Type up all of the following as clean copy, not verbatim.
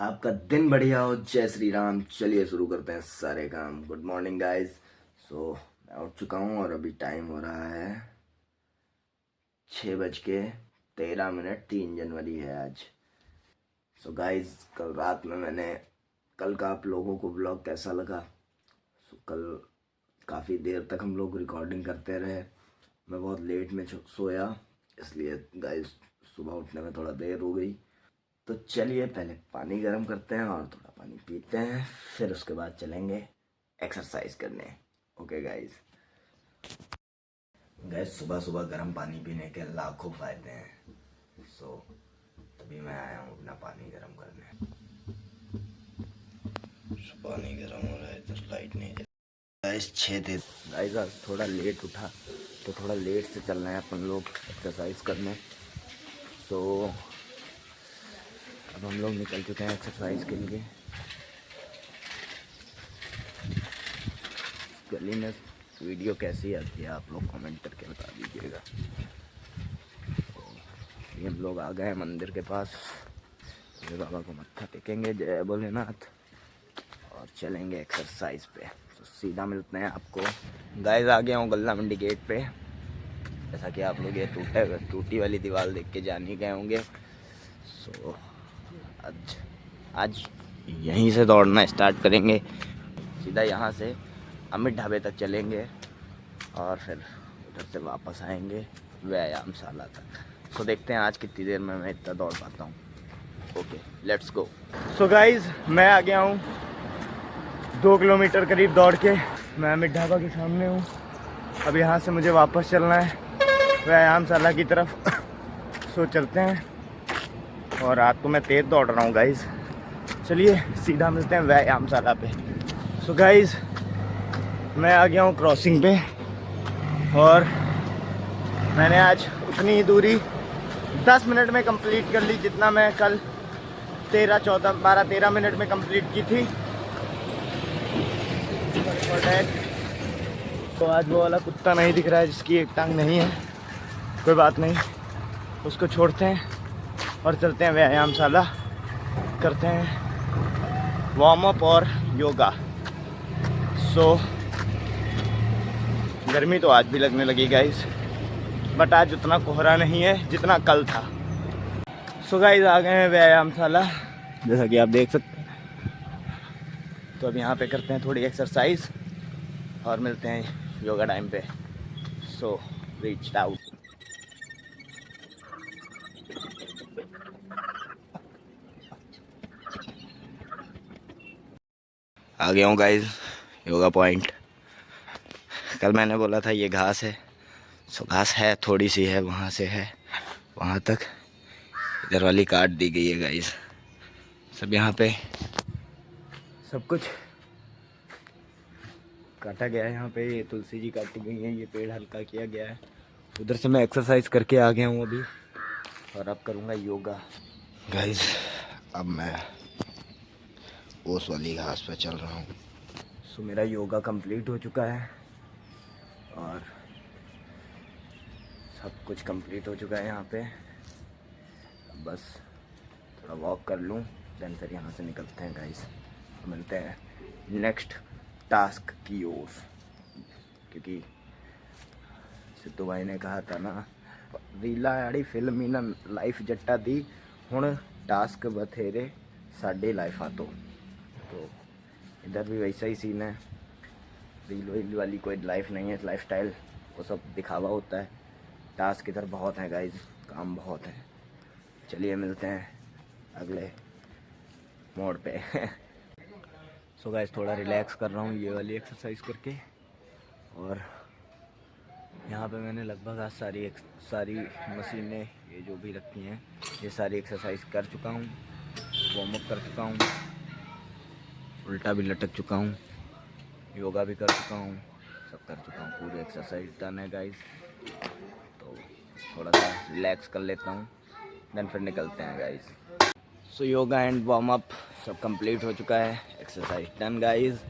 आपका दिन बढ़िया हो। जय श्री राम। चलिए शुरू करते हैं सारे काम। Good morning guys. मैं उठ चुका हूँ और अभी टाइम हो रहा है 6:13। 3 जनवरी है आज। गाइस, कल रात में कल का आप लोगों को ब्लॉग कैसा लगा? कल काफ़ी देर तक हम लोग रिकॉर्डिंग करते रहे। मैं बहुत लेट में सोया, इसलिए गाइस सुबह उठने में थोड़ा देर हो गई। तो चलिए पहले पानी गर्म करते हैं और थोड़ा पानी पीते हैं, फिर उसके बाद चलेंगे एक्सरसाइज करने। Okay guys. गैस सुबह सुबह गर्म पानी पीने के लाखों फायदे हैं। तभी मैं आया हूँ अपना पानी गर्म करने। पानी गर्म हो रहा है तो लाइट नहीं जल। गाइस 6 थे। गाइस आज थोड़ा लेट उठा तो थोड़ा लेट से चलना है अपन लोग एक्सरसाइज करने। अब हम लोग निकल चुके हैं एक्सरसाइज के लिए। गली में वीडियो कैसी आती है आप लोग कमेंट करके बता दीजिएगा। ये हम लोग आ गए मंदिर के पास। मेरे बाबा को मत्था टेकेंगे, जय भोलेनाथ, और चलेंगे एक्सरसाइज पे। तो सीधा मिलते हैं आपको। गाइस आ गया हूँ गल्ला मंडी गेट पे। जैसा कि आप लोग ये टूटी वाली दीवार देख के जान ही गए होंगे। आज यहीं से दौड़ना स्टार्ट करेंगे। सीधा यहाँ से अमित ढाबे तक चलेंगे और फिर उधर से वापस आएंगे व्यायामशाला तक। देखते हैं आज कितनी देर में मैं इतना दौड़ पाता हूँ। Okay let's go. गाइज मैं आ गया हूँ 2 किलोमीटर करीब दौड़ के। मैं अमित ढाबा के सामने हूँ। अब यहाँ से मुझे वापस चलना है व्यायामशाला की तरफ। चलते हैं। और आज तो मैं तेज़ दौड़ रहा हूँ गाइज। चलिए सीधा मिलते हैं व्यायामशाला पे। गाइज मैं आ गया हूँ क्रॉसिंग पे और मैंने आज उतनी ही दूरी 10 मिनट में कंप्लीट कर ली जितना मैं कल 13 मिनट में कंप्लीट की थी। तो आज वो वाला कुत्ता नहीं दिख रहा है जिसकी एक टांग नहीं है। कोई बात नहीं, उसको छोड़ते हैं और चलते हैं व्यायामशाला। करते हैं वार्म अप और योगा। गर्मी तो आज भी लगने लगी गाइस, बट आज उतना कोहरा नहीं है जितना कल था। गाइस आ गए हैं व्यायामशाला, जैसा कि आप देख सकते हैं। तो अब यहाँ पे करते हैं थोड़ी एक्सरसाइज और मिलते हैं योगा टाइम पे। Reached out. आ गया हूँ गाइस योगा पॉइंट। कल मैंने बोला था ये घास है। घास है, थोड़ी सी है, वहाँ से है वहाँ तक। इधर वाली काट दी गई है गाइस। सब यहाँ पे सब कुछ काटा गया है। यहाँ पे ये तुलसी जी काटी गई है, ये पेड़ हल्का किया गया है। उधर से मैं एक्सरसाइज करके आ गया हूँ अभी, और अब करूँगा योगा गाइस। अब मैं ओस वाली घास पे चल रहा हूँ। मेरा योगा कंप्लीट हो चुका है और सब कुछ कंप्लीट हो चुका है यहाँ पे। अब बस थोड़ा वॉक कर लूँ, देन फिर यहाँ से निकलते हैं गाइस। मिलते हैं नेक्स्ट टास्क की ओर, क्योंकि सिद्धू भाई ने कहा था ना, रीला आड़ी फिल्म ना लाइफ जट्टा दी हुण टास्क बथेरे साडे लाइफा तो इधर भी वैसा ही सीन है। रील वाली कोई लाइफ नहीं है, लाइफ स्टाइल वो सब दिखावा होता है। टास्क इधर बहुत है गाइज, काम बहुत है। चलिए मिलते हैं अगले मोड़ पे। गाइज थोड़ा रिलैक्स कर रहा हूँ ये वाली एक्सरसाइज करके। और यहाँ पे मैंने लगभग आज सारी मशीनें ये जो भी रखी हैं ये सारी एक्सरसाइज कर चुका हूँ। वार्म अप कर चुका हूँ, उल्टा भी लटक चुका हूँ, योगा भी कर चुका हूँ, सब कर चुका हूँ। पूरी एक्सरसाइज डन है गाइस। तो थोड़ा सा रिलैक्स कर लेता हूँ, देन फिर निकलते हैं guys. Yoga and warm up सब कंप्लीट हो चुका है, एक्सरसाइज डन गाइस।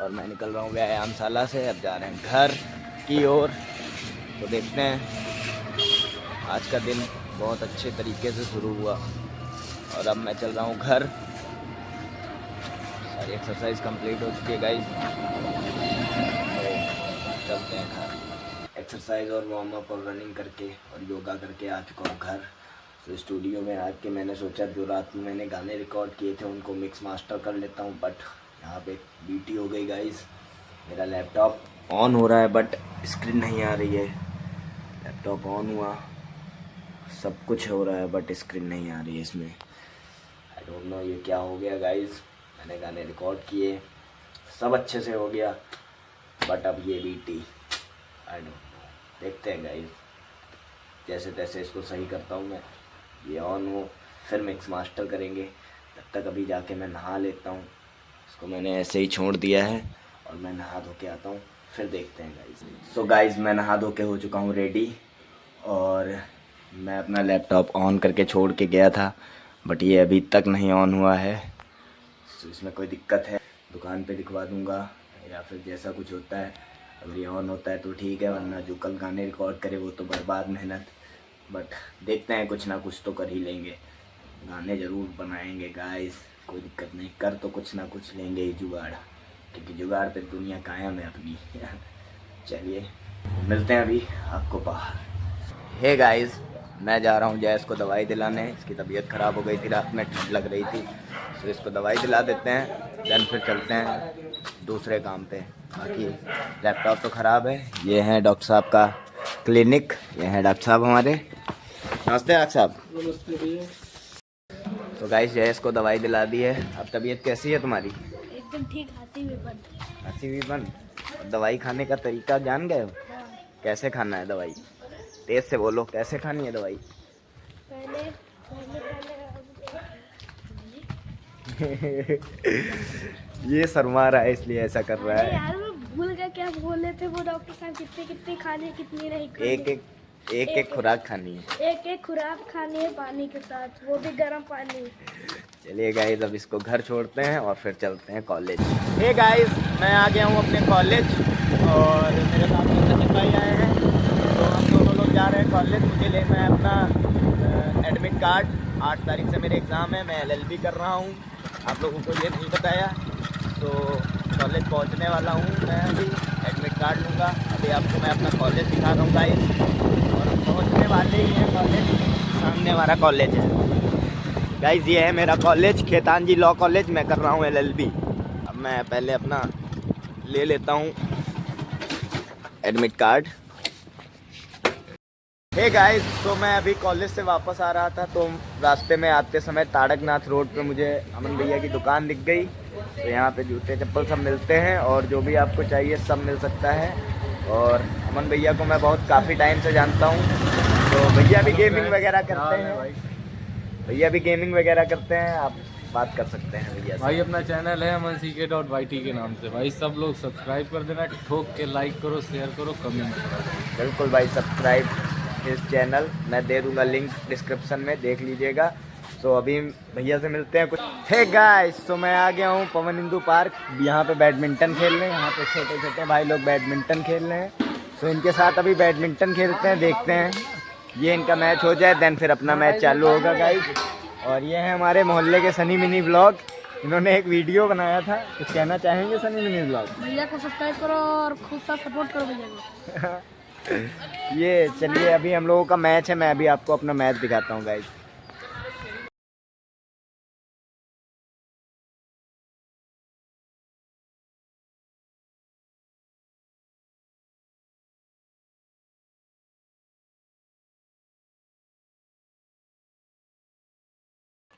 और मैं निकल रहा हूँ व्यायामशाला से। अब जा रहे हैं घर की ओर। तो देखते हैं, आज का दिन बहुत अच्छे तरीके से शुरू हुआ और अब मैं चल रहा हूँ घर। और एक्सरसाइज कंप्लीट हो चुकी है गाइस, तो चलते हैं घर। एक्सरसाइज और वार्म अप और रनिंग करके और योगा करके आ चुका हूँ घर। तो स्टूडियो में आके मैंने सोचा जो रात में मैंने गाने रिकॉर्ड किए थे उनको मिक्स मास्टर कर लेता हूँ, बट यहाँ पे बीटी हो गई गाइस। मेरा लैपटॉप ऑन हो रहा है बट स्क्रीन नहीं आ रही है। लैपटॉप ऑन हुआ, सब कुछ हो रहा है बट स्क्रीन नहीं आ रही है इसमें। आई डोंट नो ये क्या हो गया गाइस। मैंने गाने रिकॉर्ड किए, सब अच्छे से हो गया, बट अब ये बीटी आई डोंट नो। देखते हैं गाइस, जैसे तैसे इसको सही करता हूँ मैं। ये ऑन हो फिर मिक्स मास्टर करेंगे। तब तक अभी जाके मैं नहा लेता हूँ। इसको मैंने ऐसे ही छोड़ दिया है और मैं नहा धो के आता हूँ, फिर देखते हैं गाइस। सो गाइस मैं नहा धो के हो चुका हूँ रेडी, और मैं अपना लैपटॉप ऑन करके छोड़ के गया था बट ये अभी तक नहीं ऑन हुआ है। तो इसमें कोई दिक्कत है, दुकान पे दिखवा दूंगा या फिर जैसा कुछ होता है। अगर ये ऑन होता है तो ठीक है, वरना जो कल गाने रिकॉर्ड करे वो तो बर्बाद मेहनत। बट देखते हैं, कुछ ना कुछ तो कर ही लेंगे, गाने ज़रूर बनाएंगे गाइस। कोई दिक्कत नहीं, कर तो कुछ ना कुछ लेंगे ही जुगाड़, क्योंकि जुगाड़ पे दुनिया कायम है अपनी। चलिए मिलते हैं अभी आपको बाहर। हे गाइस, मैं जा रहा हूँ जैस को दवाई दिलाने। इसकी तबीयत ख़राब हो गई थी, रात में ठंड लग रही थी, तो इसको दवाई दिला देते हैं, देन फिर चलते हैं दूसरे काम पे। बाकी लैपटॉप तो ख़राब है। ये है डॉक्टर साहब का क्लिनिक, ये हैं डॉक्टर साहब हमारे। नमस्ते डॉक्टर साहब। तो गाइस जैस को दवाई दिला दी है। अब तबीयत कैसी है तुम्हारी? एकदम ठीक, हंसी भी बंद। हंसी भी बंद। दवाई खाने का तरीका जान गए हो? कैसे खाना है दवाई? तेज से बोलो, कैसे खानी है दवाई? पहले ये शर्मा रहा है इसलिए ऐसा कर रहा है। यार मैं भूल गया क्या बोले थे वो डॉक्टर साहब, कितने कितने खाने कितनी नहीं खाने। एक खुराक खानी है। एक खुराक खानी है पानी के साथ, वो भी गर्म पानी। चलिए गाइस अब इसको घर छोड़ते हैं और फिर चलते हैं कॉलेज। हे गाइस, मैं आ गया हूँ अपने कॉलेज और मेरे साथ में सचिन भाई आए हैं, तो हम दोनों लोग जा रहे हैं कॉलेज। मुझे लेना है अपना एडमिट कार्ड। 8 तारीख से मेरे एग्ज़ाम है, मैं LLB कर रहा हूँ, आप लोगों को ये नहीं बताया। तो कॉलेज पहुँचने वाला हूँ मैं, अभी एडमिट कार्ड लूँगा। अभी आपको मैं अपना कॉलेज दिखा रहा हूँ गाइस, और हम पहुँचने वाले ही हैं कॉलेज। सामने हमारा कॉलेज है गाइस, ये है मेरा कॉलेज, खेतान जी लॉ कॉलेज। मैं कर रहा हूँ LLB। अब मैं पहले अपना ले लेता हूँ एडमिट कार्ड। हे गाइस, तो मैं अभी कॉलेज से वापस आ रहा था, तो रास्ते में आते समय ताड़कनाथ रोड पे मुझे अमन भैया की दुकान दिख गई। तो यहाँ पे जूते चप्पल सब मिलते हैं और जो भी आपको चाहिए सब मिल सकता है। और अमन भैया को मैं काफ़ी टाइम से जानता हूँ, तो भैया भी गेमिंग वगैरह करते हैं। आप बात कर सकते हैं भैया से। भाई अपना चैनल है amanck.yt के नाम से, भाई सब लोग सब्सक्राइब कर देना, ठोक के लाइक करो, शेयर करो, कमेंट करो। बिल्कुल भाई, सब्सक्राइब इस चैनल, मैं दे दूंगा लिंक डिस्क्रिप्शन में, देख लीजिएगा। सो अभी भैया से मिलते हैं कुछ। हे गाइस, तो मैं आ गया हूँ पवन इंदु पार्क। यहाँ पे बैडमिंटन खेल रहे हैं, यहाँ पे छोटे छोटे भाई लोग बैडमिंटन खेल रहे हैं। सो इनके साथ अभी बैडमिंटन खेलते हैं, देखते हैं ये इनका मैच हो जाए, देन फिर अपना मैच चालू होगा गाइस। और ये है हमारे मोहल्ले के सनी मिनी ब्लॉग, इन्होंने एक वीडियो बनाया था, कुछ कहना चाहेंगे सनी मिनी ब्लॉग? भैया को सब्सक्राइब करो और खूब सा सपोर्ट करो भैया को। ये चलिए अभी हम लोगों का मैच है, मैं अभी आपको अपना मैच दिखाता हूँ गाइस।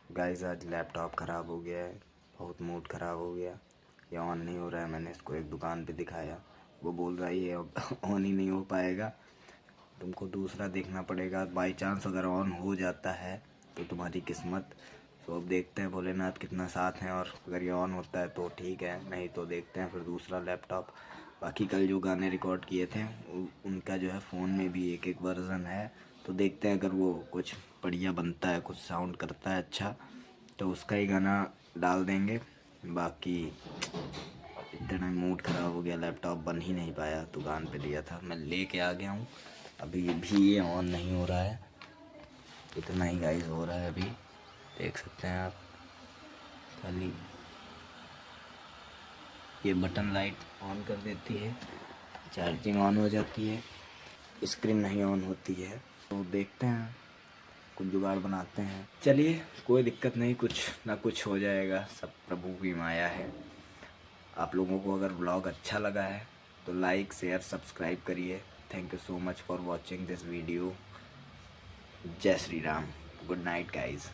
गाइस आज लैपटॉप ख़राब हो गया है, बहुत मूड ख़राब हो गया। ये ऑन नहीं हो रहा है। मैंने इसको एक दुकान पे दिखाया, वो बोल रहा है ये ऑन ही नहीं हो पाएगा, तुमको दूसरा देखना पड़ेगा। बाई चांस अगर ऑन हो जाता है तो तुम्हारी किस्मत। तो अब देखते हैं भोलेनाथ कितना साथ हैं, और अगर ये ऑन होता है तो ठीक है, नहीं तो देखते हैं फिर दूसरा लैपटॉप। बाकी कल जो गाने रिकॉर्ड किए थे उनका जो है फ़ोन में भी एक एक वर्ज़न है, तो देखते हैं अगर वो कुछ बढ़िया बनता है, कुछ साउंड करता है अच्छा, तो उसका ही गाना डाल देंगे। बाकी इतना मूड ख़राब हो गया, लैपटॉप बन ही नहीं पाया, दुकान पे दिया था, मैं लेके आ गया हूँ। अभी भी ये ऑन नहीं हो रहा है, इतना ही गाइस हो रहा है अभी, देख सकते हैं आप। खाली ये बटन लाइट ऑन कर देती है, चार्जिंग ऑन हो जाती है, स्क्रीन नहीं ऑन होती है। तो देखते हैं, कुछ जुगाड़ बनाते हैं। चलिए कोई दिक्कत नहीं, कुछ ना कुछ हो जाएगा, सब प्रभु की माया है। आप लोगों को अगर ब्लॉग अच्छा लगा है तो लाइक शेयर सब्सक्राइब करिए। Thank you so much for watching this video. जय Shri Ram. Good night guys.